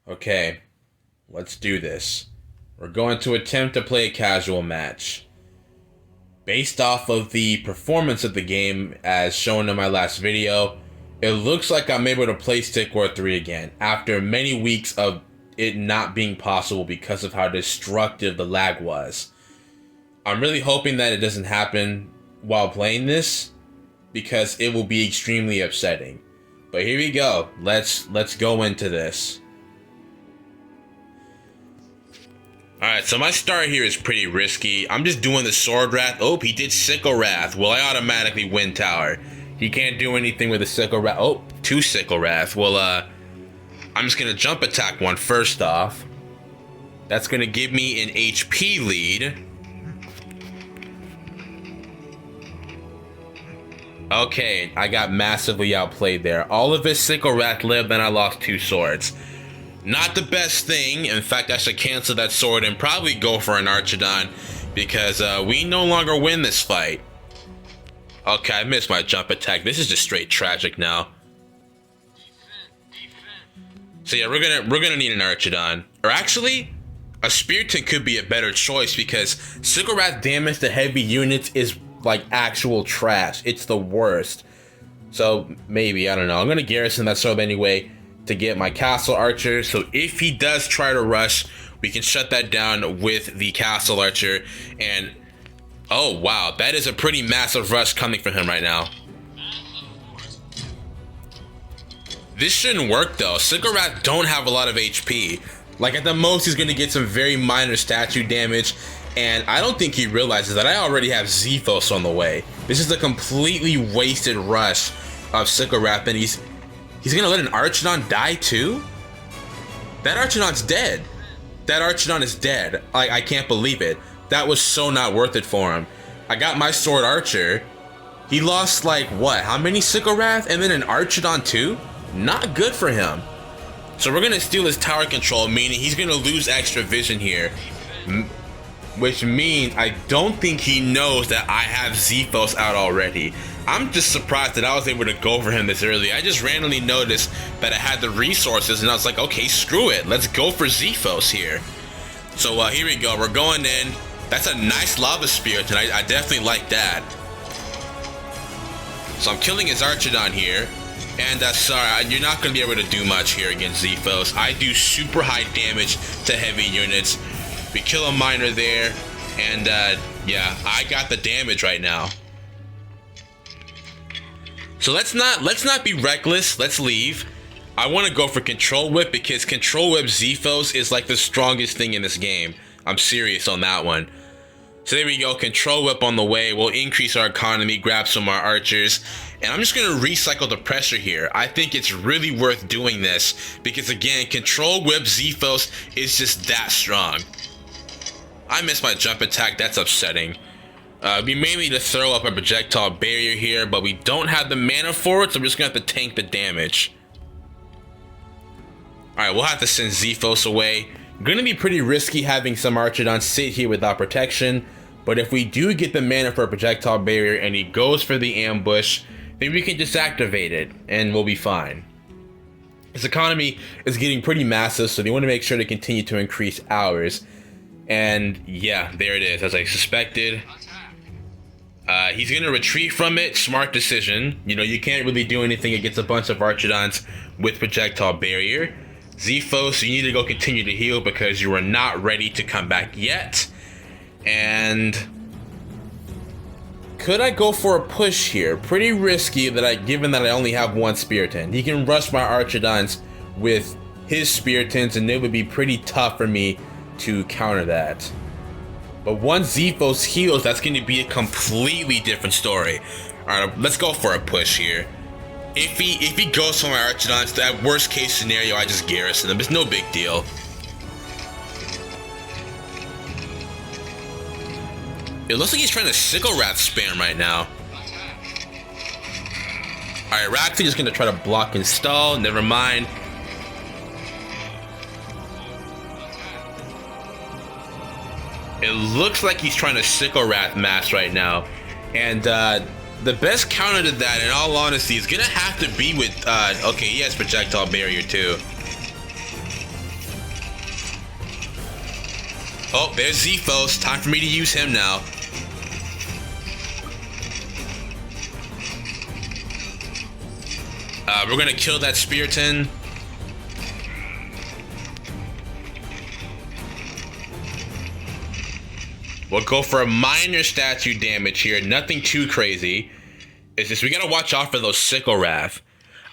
Okay, let's do this. We're going to attempt to play a casual match. Based off of the performance of the game as shown in my last video, it looks like I'm able to play Stick War 3 again after many weeks of it not being possible because of how destructive the lag was. I'm really hoping that it doesn't happen while playing this because it will be extremely upsetting. But here we go. Let's go into this. Alright, so my start here is pretty risky. I'm just doing the Sword Wrath. Oh, he did Sickle Wrath. Well, I automatically win tower. He can't do anything with a Sickle Wrath. Oh, 2 Sickle Wrath. Well, I'm just gonna jump attack one first off. That's gonna give me an HP lead. Okay, I got massively outplayed there. All of his Sickle Wrath lived, and I lost 2 swords. Not the best thing. In fact, I should cancel that sword and probably go for an Archidon because we no longer win this fight. Okay, I missed my jump attack. This is just straight tragic now. So yeah, we're gonna need an Archidon, or actually, a Spearton could be a better choice because Sickle Wrath damage to heavy units is like actual trash. It's the worst. So maybe, I don't know. I'm gonna garrison that sword anyway to get my castle archer, so if he does try to rush, we can shut that down with the castle archer. And oh wow, that is a pretty massive rush coming from him right now. This shouldn't work though. Sickle Wrath don't have a lot of HP. Like at the most he's gonna get some very minor statue damage, and I don't think he realizes that I already have Xiphos on the way. This is a completely wasted rush of Sickle Wrath, and he's gonna let an Archidon die too? That Archidon's dead. That Archidon is dead. I can't believe it. That was so not worth it for him. I got my sword archer. He lost like what? How many Sickle Wrath? And then an Archidon too? Not good for him. So we're gonna steal his tower control, meaning he's gonna lose extra vision here. Which means I don't think he knows that I have Xiphos out already. I'm just surprised that I was able to go for him this early. I just randomly noticed that I had the resources and I was like, okay, screw it. Let's go for Xiphos here. So here we go. We're going in. That's a nice lava spirit, and I definitely like that. So I'm killing his Archidon here. And sorry, you're not going to be able to do much here against Xiphos. I do super high damage to heavy units. We kill a miner there. And yeah, I got the damage right now. So let's not be reckless. Let's leave. I want to go for Control Whip because Control Whip Xiphos is like the strongest thing in this game. I'm serious on that one. So there we go. Control Whip on the way. We'll increase our economy, grab some more archers, and I'm just going to recycle the pressure here. I think it's really worth doing this because again, Control Whip Xiphos is just that strong. I missed my jump attack. That's upsetting. We may need to throw up a projectile barrier here, but we don't have the mana for it, so I'm just going to have to tank the damage. Alright, we'll have to send Xiphos away. Going to be pretty risky having some Archidons sit here without protection, but if we do get the mana for a projectile barrier and he goes for the ambush, then we can just activate it, and we'll be fine. His economy is getting pretty massive, so they want to make sure to continue to increase ours. And yeah, there it is, as I suspected. He's going to retreat from it. Smart decision. You know, you can't really do anything against a bunch of Archidons with projectile barrier. Xiphos, you need to go continue to heal because you are not ready to come back yet. And could I go for a push here? Pretty risky given that I only have one Spearton. He can rush my Archidons with his Speartons, and it would be pretty tough for me to counter that. But once Xiphos heals, that's going to be a completely different story. Alright, let's go for a push here. If he goes for my Archidons, that worst case scenario, I just garrison them. It's no big deal. It looks like he's trying to Sickle Wrath spam right now. Alright, Raxi is going to try to block and stall. Never mind. It looks like he's trying to Sickle Wrath mass right now. And the best counter to that, in all honesty, is going to have to be with... okay, he has projectile barrier too. Oh, there's Xiphos. Time for me to use him now. We're gonna kill that Spiriton. We'll go for a minor statue damage here. Nothing too crazy. It's just we gotta watch out for those Sickle Wrath.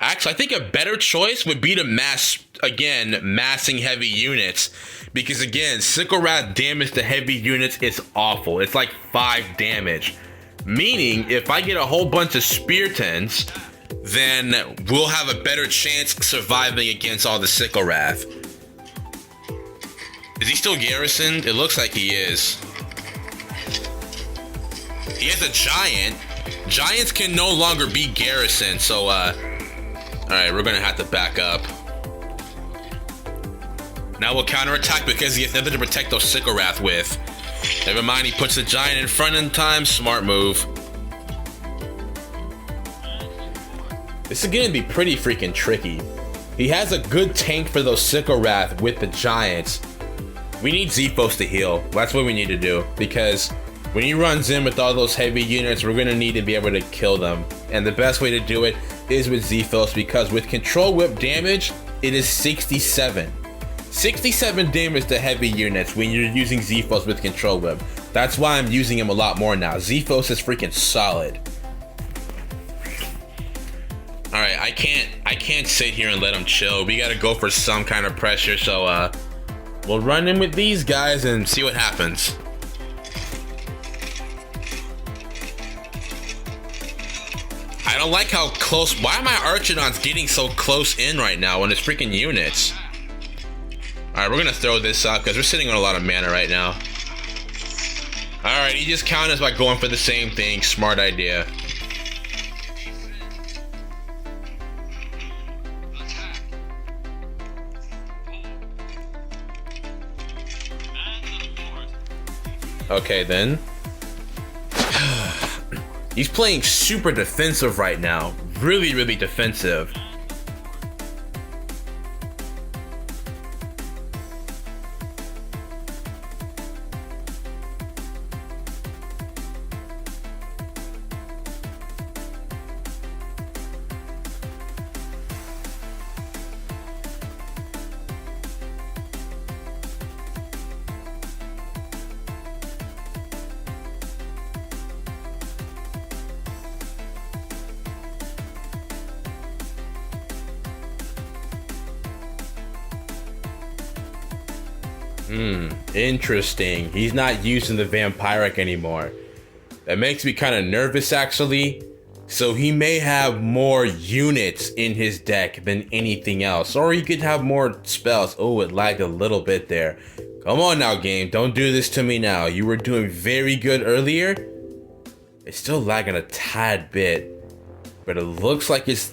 Actually, I think a better choice would be to massing heavy units. Because again, Sickle Wrath damage to heavy units is awful. It's like 5 damage. Meaning, if I get a whole bunch of Spiritons, then we'll have a better chance surviving against all the Sickle Wrath. Is he still garrisoned? It looks like he is. He has a giant. Giants can no longer be garrisoned, so alright, we're gonna have to back up. Now we'll counterattack because he has nothing to protect those Sickle Wrath with. Never mind, he puts the giant in front in time. Smart move. This is gonna be pretty freaking tricky. He has a good tank for those Sickle Wrath with the giants. We need Xiphos to heal. That's what we need to do, because when he runs in with all those heavy units, we're gonna need to be able to kill them. And the best way to do it is with Xiphos, because with Control Whip damage, it is 67. 67 damage to heavy units when you're using Xiphos with Control Whip. That's why I'm using him a lot more now. Xiphos is freaking solid. Alright, I can't sit here and let him chill. We gotta go for some kind of pressure, so we'll run in with these guys and see what happens. I don't like how close. Why are my Archidons getting so close in right now when it's freaking units? Alright, we're gonna throw this up because we're sitting on a lot of mana right now. Alright, he just counted us by going for the same thing. Smart idea. Okay, then. He's playing super defensive right now. Really, really defensive. Interesting. He's not using the Vampiric anymore. That makes me kind of nervous, actually. So he may have more units in his deck than anything else. Or he could have more spells. Oh, it lagged a little bit there. Come on now, game. Don't do this to me now. You were doing very good earlier. It's still lagging a tad bit. But it looks like it's...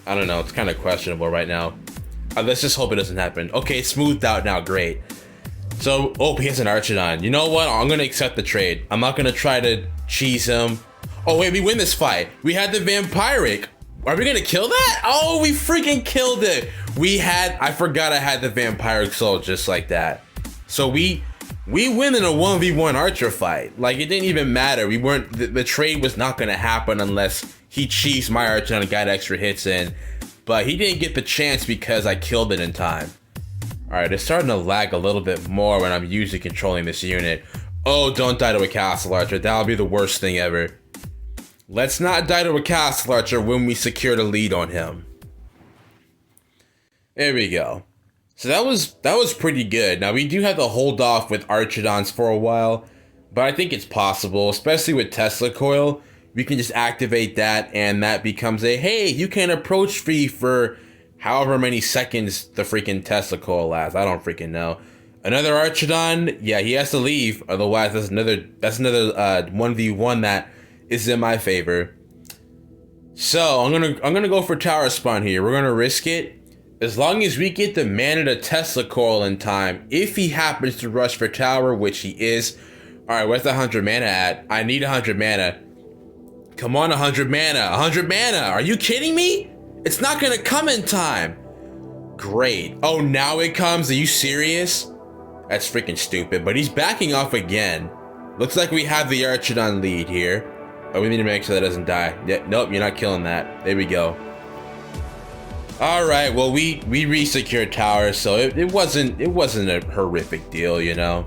I don't know. It's kind of questionable right now. Let's just hope it doesn't happen. Okay, it's smoothed out now. Great. So, oh, he has an Archidon. You know what? I'm going to accept the trade. I'm not going to try to cheese him. Oh, wait, we win this fight. We had the Vampiric. Are we going to kill that? Oh, we freaking killed it. I forgot I had the Vampiric Soul just like that. So we win in a 1v1 Archer fight. Like, it didn't even matter. The trade was not going to happen unless he cheesed my Archidon and got extra hits in. But he didn't get the chance because I killed it in time. Alright, it's starting to lag a little bit more when I'm usually controlling this unit. Oh, don't die to a Castle Archer. That'll be the worst thing ever. Let's not die to a Castle Archer when we secure the lead on him. There we go. So that was pretty good. Now, we do have to hold off with Archidons for a while, but I think it's possible, especially with Tesla Coil. We can just activate that, and that becomes a, hey, you can approach free for however many seconds the freaking Tesla Coil lasts. I don't freaking know. Another Archidon, yeah, he has to leave. Otherwise, that's another 1v1 that is in my favor. So I'm gonna go for Tower Spawn here. We're gonna risk it. As long as we get the mana to Tesla Coil in time, if he happens to rush for Tower, which he is. Alright, where's the 100 mana at? I need 100 mana. Come on, 100 mana. 100 mana. Are you kidding me? It's not gonna come in time. Great. Oh, now it comes? Are you serious? That's freaking stupid, but he's backing off again. Looks like we have the Archidon lead here. But we need to make sure that doesn't die. Yeah, nope, you're not killing that. There we go. Alright, well we re-secured towers, so it wasn't a horrific deal, you know.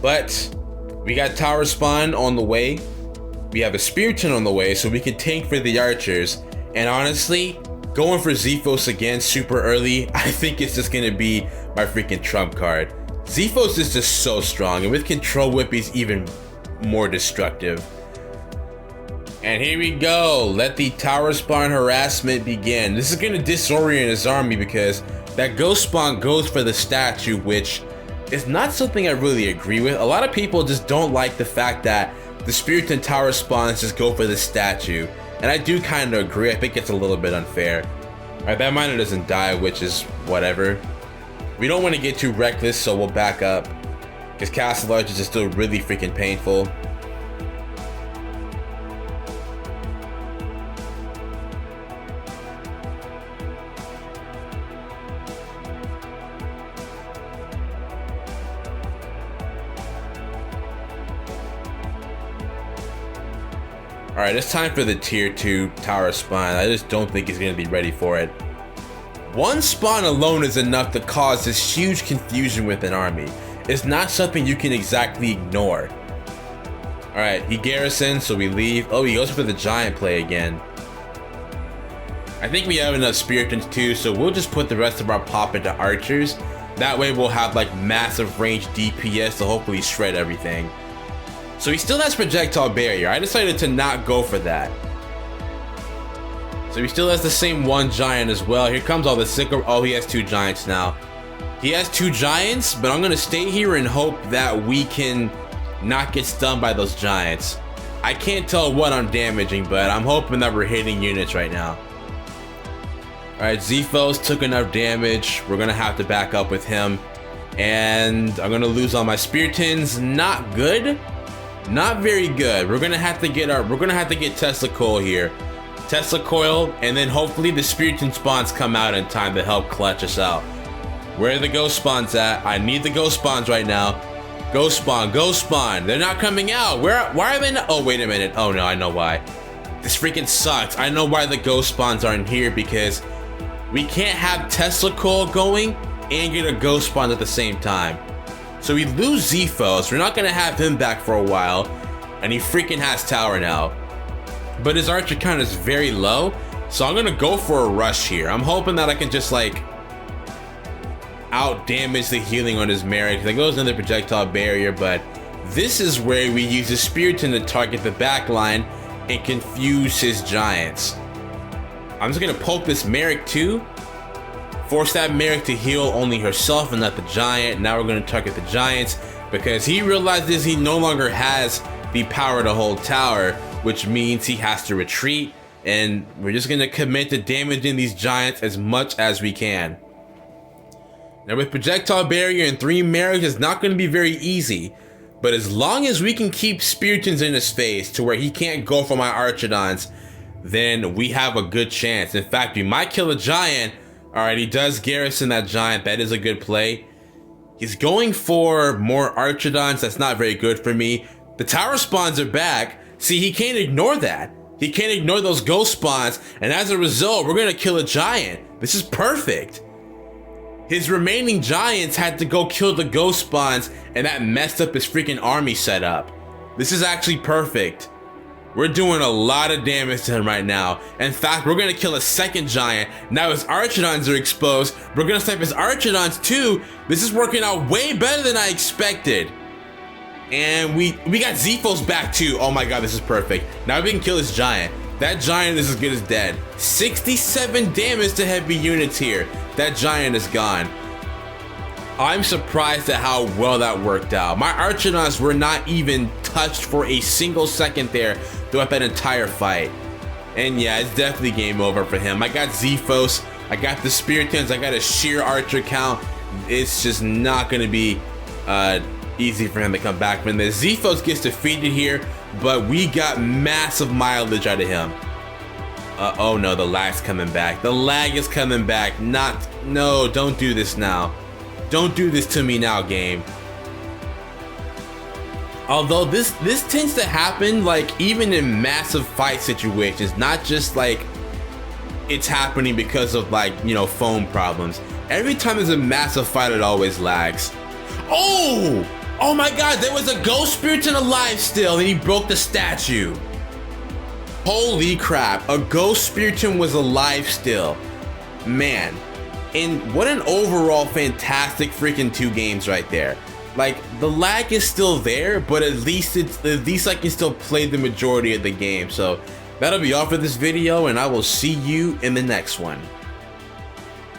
But we got tower spawn on the way. We have a Spiriton on the way, so we can tank for the archers. And honestly, going for Xiphos again super early, I think it's just gonna be my freaking trump card. Xiphos is just so strong, and with Control Whip, he's even more destructive. And here we go. Let the tower spawn harassment begin. This is gonna disorient his army because that ghost spawn goes for the statue, which is not something I really agree with. A lot of people just don't like the fact that the Spiriton tower spawns just go for the statue. And I do kind of agree. I think it's a little bit unfair. Alright, that miner doesn't die, which is whatever. We don't want to get too reckless, so we'll back up. Because Castle Archers is still really freaking painful. Alright, it's time for the tier 2 tower spawn. I just don't think he's going to be ready for it. One spawn alone is enough to cause this huge confusion with an army. It's not something you can exactly ignore. Alright, he garrisons, so we leave. Oh, he goes for the giant play again. I think we have enough Spiritons too, so we'll just put the rest of our pop into archers. That way we'll have like massive range DPS to hopefully shred everything. So he still has projectile barrier. I decided to not go for that. So he still has the same one giant as well. Here comes all the sicker. Oh, he has 2 giants now. He has 2 giants, but I'm gonna stay here and hope that we can not get stunned by those giants. I can't tell what I'm damaging, but I'm hoping that we're hitting units right now. Alright, Xiphos took enough damage. We're gonna have to back up with him. And I'm gonna lose all my Spiritons. Not good. Not very good. We're gonna have to get Tesla Coil here. Tesla Coil, and then hopefully the Spiriton spawns come out in time to help clutch us out. Where are the ghost spawns at? I need the ghost spawns right now. Ghost spawn, ghost spawn. They're not coming out. Why are they not? Oh, wait a minute. Oh no, I know why. This freaking sucks. I know why the ghost spawns aren't here, because we can't have Tesla Coil going and get a ghost spawn at the same time. So we lose Xiphos. We're not gonna have him back for a while, and he freaking has tower now. But his archer count is very low, so I'm gonna go for a rush here. I'm hoping that I can just like out damage the healing on his Merrick. There goes another projectile barrier, but this is where we use the Spiriton to target the back line and confuse his giants. I'm just gonna poke this Merrick too. Force that Merrick to heal only herself and not the giant. Now we're gonna target the giants because he realizes he no longer has the power to hold tower, which means he has to retreat, and we're just gonna commit to damaging these giants as much as we can. Now with projectile barrier and 3 Merrick, it's not gonna be very easy, but as long as we can keep Spiritons in his face to where he can't go for my Archidons, then we have a good chance. In fact, we might kill a giant. Alright, he does garrison that giant. That is a good play. He's going for more Archidons. That's not very good for me. The tower spawns are back. See, he can't ignore that. He can't ignore those ghost spawns, and as a result, we're gonna kill a giant. This is perfect. His remaining giants had to go kill the ghost spawns, and that messed up his freaking army setup. This is actually perfect. We're doing a lot of damage to him right now. In fact, we're gonna kill a second giant. Now his Archidons are exposed. We're gonna snipe his Archidons too. This is working out way better than I expected. And we got Xiphos back too. Oh my god, this is perfect. Now we can kill his giant. That giant is as good as dead. 67 damage to heavy units here. That giant is gone. I'm surprised at how well that worked out. My Archidons were not even touched for a single second there throughout that entire fight. And yeah, it's definitely game over for him. I got Xiphos, I got the Spiritons, I got a sheer archer count. It's just not gonna be easy for him to come back from this. Xiphos gets defeated here, but we got massive mileage out of him. Oh no, the lag's coming back. The lag is coming back. No, don't do this now. Don't do this to me now, game. Although this tends to happen like even in massive fight situations, not just like it's happening because of like, you know, phone problems. Every time there's a massive fight, it always lags. Oh! Oh my god, there was a ghost spirit and alive still, and he broke the statue. Holy crap, a ghost spiriton was alive still. Man, and what an overall fantastic freaking 2 games right there. Like, the lag is still there, but at least I can still play the majority of the game. So that'll be all for this video, and I will see you in the next one.